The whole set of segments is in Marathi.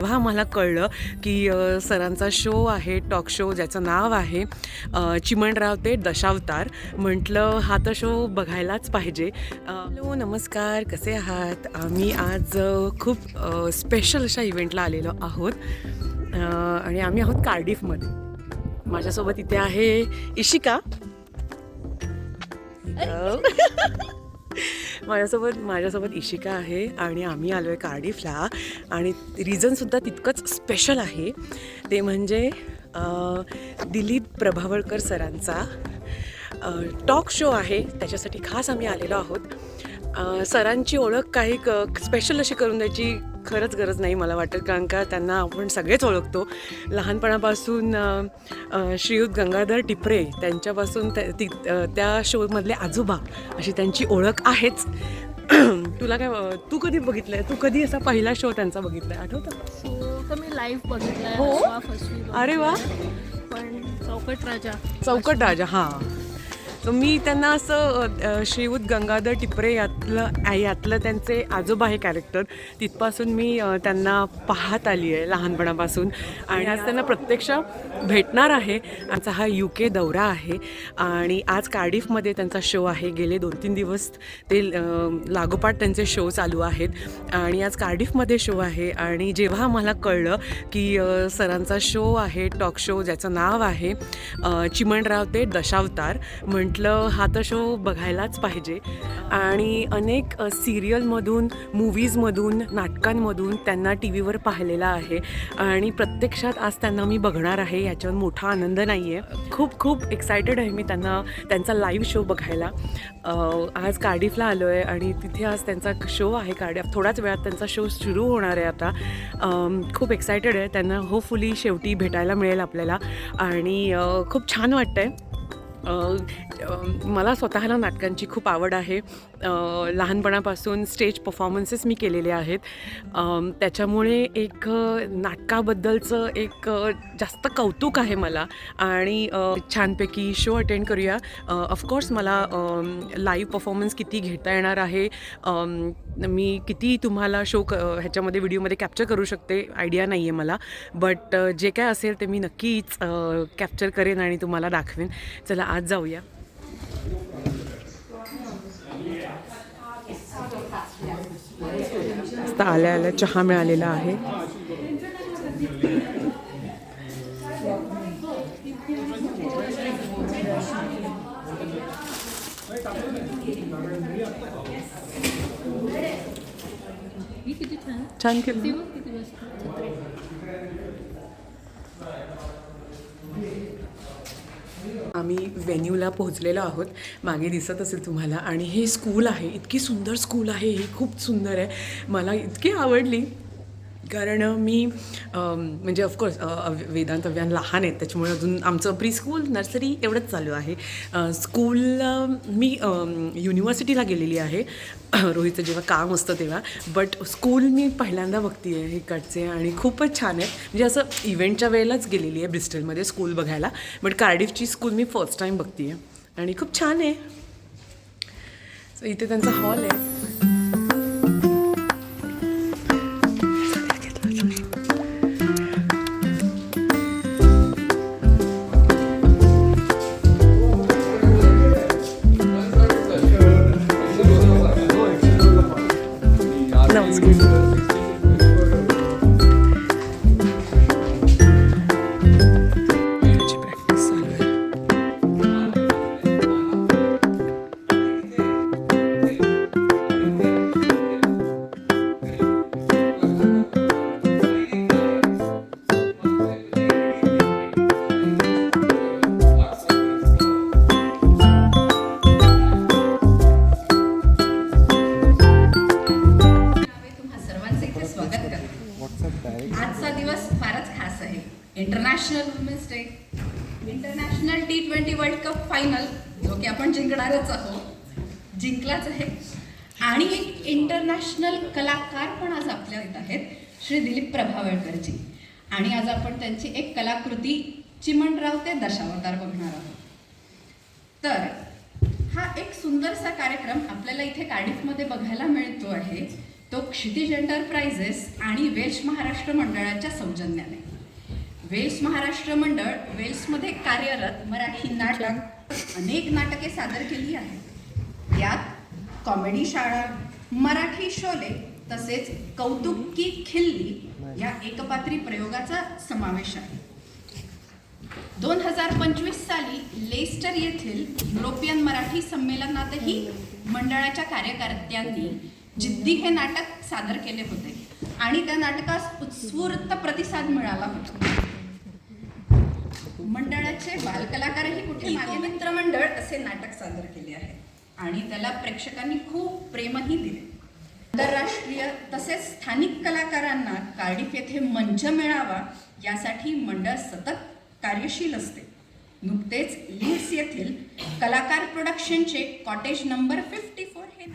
तेव्हा मला कळलं की सरांचा शो आहे, टॉक शो ज्याचं नाव आहे चिमणराव ते दशावतार. म्हटलं हा तर शो बघायलाच पाहिजे. हॅलो, नमस्कार, कसे आहात? आम्ही आज खूप स्पेशल अशा इव्हेंटला आलेलो आहोत आणि आम्ही आहोत कार्डिफमध्ये. माझ्यासोबत इथे आहे इशिका. माझ्यासोबत इशिका आहे आणि आम्ही आलो आहे कार्डिफला. आणि रिझनसुद्धा तितकंच स्पेशल आहे, ते म्हणजे दिलीप प्रभावळकर सरांचा टॉक शो आहे. त्याच्यासाठी खास आम्ही आलेलो आहोत. सरांची ओळख काही स्पेशल अशी करून द्यायची खरंच गरज नाही मला वाटतं, कारण का त्यांना आपण सगळेच ओळखतो. लहानपणापासून श्रीयुत गंगाधर टिपरे त्यांच्यापासून त्या शोमधले आजोबा अशी त्यांची ओळख आहेच. तुला काय, तू कधी बघितलं आहे? तू कधी असा पहिला शो त्यांचा बघितला आहे, आठवतं? शो तर मी लाईव्ह बघितला आहे. हो, अरे वा. पण चौकट राजा हां. तर मी त्यांना असं श्रीयुत गंगाधर टिपरे यातलं त्यांचे आजोबा हे कॅरेक्टर, तिथपासून मी त्यांना पाहत आली आहे लहानपणापासून. आणि आज त्यांना प्रत्यक्ष भेटणार आहे. आमचा हा UK दौरा आहे आणि आज कार्डिफमध्ये त्यांचा शो आहे. गेले 2-3 दिवस ते लागोपाठ त्यांचे शो चालू आहेत आणि आज कार्डिफमध्ये शो आहे. आणि जेव्हा मला कळलं की सरांचा शो आहे, टॉक शो ज्याचं नाव आहे चिमणराव ते दशावतार, म्हटलं हा तर शो बघायलाच पाहिजे. आणि अनेक सिरियलमधून, मूव्हीजमधून, नाटकांमधून त्यांना टी व्हीवर पाहिलेला आहे आणि प्रत्यक्षात आज त्यांना मी बघणार आहे. याच्यावर मोठा आनंद नाही आहे. खूप एक्सायटेड आहे मी त्यांचा लाईव्ह शो बघायला. आज कार्डिफला आलो आहे आणि तिथे आज त्यांचा शो आहे कार्डिफ. थोड्याच वेळात त्यांचा शो सुरू होणार आहे आता. खूप एक्सायटेड आहे. त्यांना होपफुली शेवटी भेटायला मिळेल आपल्याला आणि खूप छान वाटतं आहे. मला स्वतःला नाटकांची खूप आवड आहे. लहानपणापासून स्टेज परफॉर्मन्सेस मी केलेले आहेत. त्याच्यामुळे एक नाटकाबद्दलचं एक जास्त कौतुक आहे मला. आणि छानपैकी शो अटेंड करूया. ऑफकोर्स मला लाईव्ह परफॉर्मन्स किती घेता येणार आहे, मी किती तुम्हाला शो ह्याच्यामध्ये व्हिडिओमध्ये कॅप्चर करू शकते आयडिया नाही आहे मला. बट जे काय असेल ते मी नक्कीच कॅप्चर करेन आणि तुम्हाला दाखवेन. चला आज जाऊया. आल्या चहा मिळालेला आहे. छान केलं. आम्ही व्हेन्यूला पोहोचलेलो आहोत. मागे दिसत असेल तुम्हाला. आणि हे स्कूल आहे, इतकी सुंदर स्कूल आहे. ही खूप सुंदर आहे, मला इतकी आवडली. कारण मी म्हणजे ऑफकोर्स वेदांत अव्यान लहान आहेत, त्याच्यामुळे अजून आमचं प्री स्कूल, नर्सरी एवढंच चालू आहे. स्कूल मी युनिव्हर्सिटीला गेलेली आहे रोहितचं जेव्हा काम असतं तेव्हा. बट स्कूल मी पहिल्यांदा बघते आहे इकडचे आणि खूपच छान आहे. म्हणजे असं इव्हेंटच्या वेळेलाच गेलेली आहे ब्रिस्टलमध्ये स्कूल बघायला. बट कार्डिफची स्कूल मी फर्स्ट टाईम बघते आहे आणि खूप छान आहे. सो इथे त्यांचा हॉल आहे. आजचा दिवस फारच खास आहे. International women's day, international T20 world cup final, जो की आपण जिंकणारच आहोत, जिंकलाच आहे. आणि एक इंटरनॅशनल कलाकार पण आज आपल्या येत आहेत, श्री दिलीप प्रभावळकरजी. आणि आज आपण त्यांची एक कलाकृती चिमणराव ते दशावतार बघणार आहोत. तर हा एक सुंदरसा कार्यक्रम आपल्याला इथे कार्डिफमध्ये बघायला मिळतो आहे. तो क्षितिज एंटरप्राइजेस आणि वेल्स महाराष्ट्र मंडळाच्या सौजन्याने. वेल्स महाराष्ट्र मंडळ वेल्समध्ये कार्यरत मराठी नाटक अनेक नाटके सादर केली आहेत. यात कॉमेडी शाळा, मराठी शोले तसेच कौतुक की खिल्ली या एकपात्री प्रयोगाचा समावेश आहे. 2025 साली लेस्टर येथील युरोपियन मराठी संमेलनातही मंडळाच्या कार्यकर्त्यांनी जिद्दी हे नाटक सादर केले होते आणि त्या नाटकास उत्स्फूर्त प्रतिसाद मिळाला होता. मंडळाचे बालकलाकारही कुठे मागे मित्र मंडळ असे नाटक सादर केले आहे आणि त्याला प्रेक्षकांनी खूप प्रेमही दिले. आंतरराष्ट्रीय तसेच स्थानिक कलाकारांना कार्डिफ येथे मंच मिळावा यासाठी मंडळ सतत कार्यशील असते. नुकतेच लीड्स येथील कलाकार प्रोडक्शनचे कॉटेज नंबर 54 हे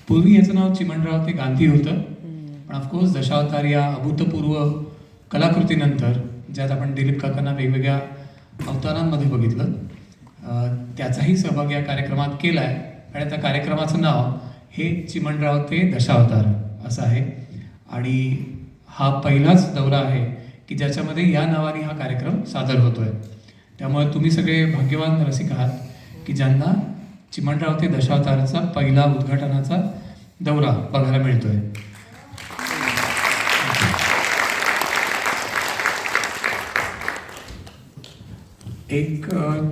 पूर्वी याचं नाव चिमणराव ते गांधी होतं, पण ऑफकोर्स दशावतार या अभूतपूर्व कलाकृतीनंतर ज्यात आपण दिलीप काकांना वेगवेगळ्या अवतारांमध्ये बघितलं, त्याचाही सहभाग या कार्यक्रमात केला आहे आणि त्या कार्यक्रमाचं नाव हे चिमणराव ते दशावतार असं आहे. आणि हा पहिलाच दौरा आहे की ज्याच्यामध्ये या नावाने हा कार्यक्रम सादर होतोय. त्यामुळे तुम्ही सगळे भाग्यवान रसिक आहात की ज्यांना चिमणराव ते दशावताराचा पहिला उद्घाटनाचा दौरा बघायला मिळतोय. एक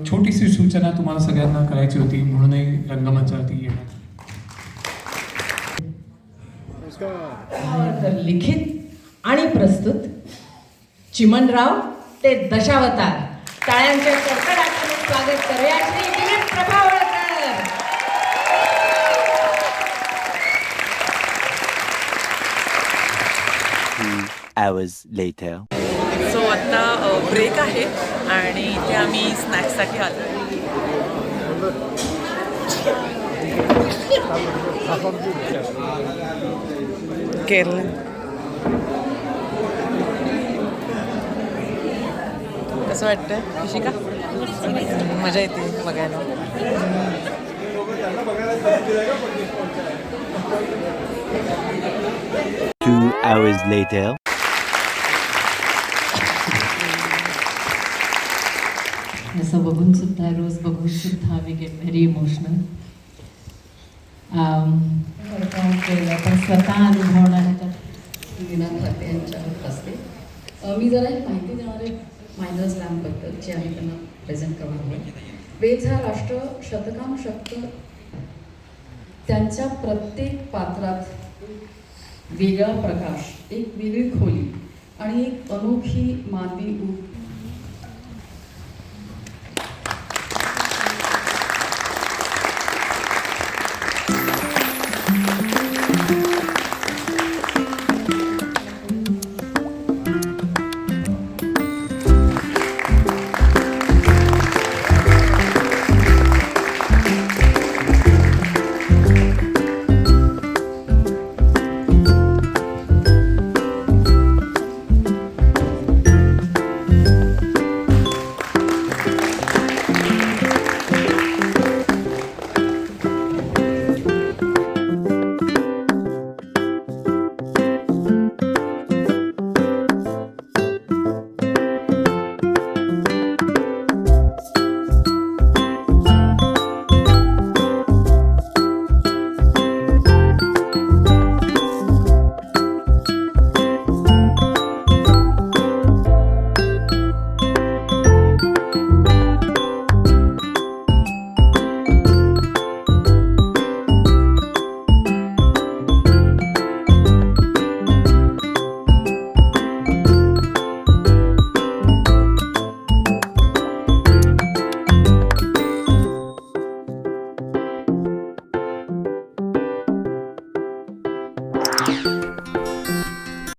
छोटीशी सूचना तुम्हाला सगळ्यांना करायची होती म्हणूनही रंगमंचावरती येणार. तर लिखित आणि प्रस्तुत चिमणराव ते दशावतार. टाळ्यांच्या कडकडाटाने स्वागत करूया Shri Dilip Prabhavalkar. 2 hours later. So आत्ता ब्रेक आहे आणि इथे आम्ही स्नॅक्ससाठी आलो. केरळ कसं वाटतं ऋषिका? मजा येते बघायला. 2 hours later. असं बघून सुद्धा, रोज बघून सुद्धा वी गेट व्हेरी इमोशनल. आपण स्वतः अनुभवणाऱ्या विनायक ठाकरे यांच्या हस्ते मी जरा एक माहिती देणार आहे मायनर स्लॅमबद्दल जे आम्ही त्यांना प्रेझेंट करणार आहे. वेल्स हा राष्ट्र शतकानुशतक त्यांच्या प्रत्येक पात्रात वेगळा प्रकाश, एक वेगळी खोली आणि एक अनोखी मानवी ऊब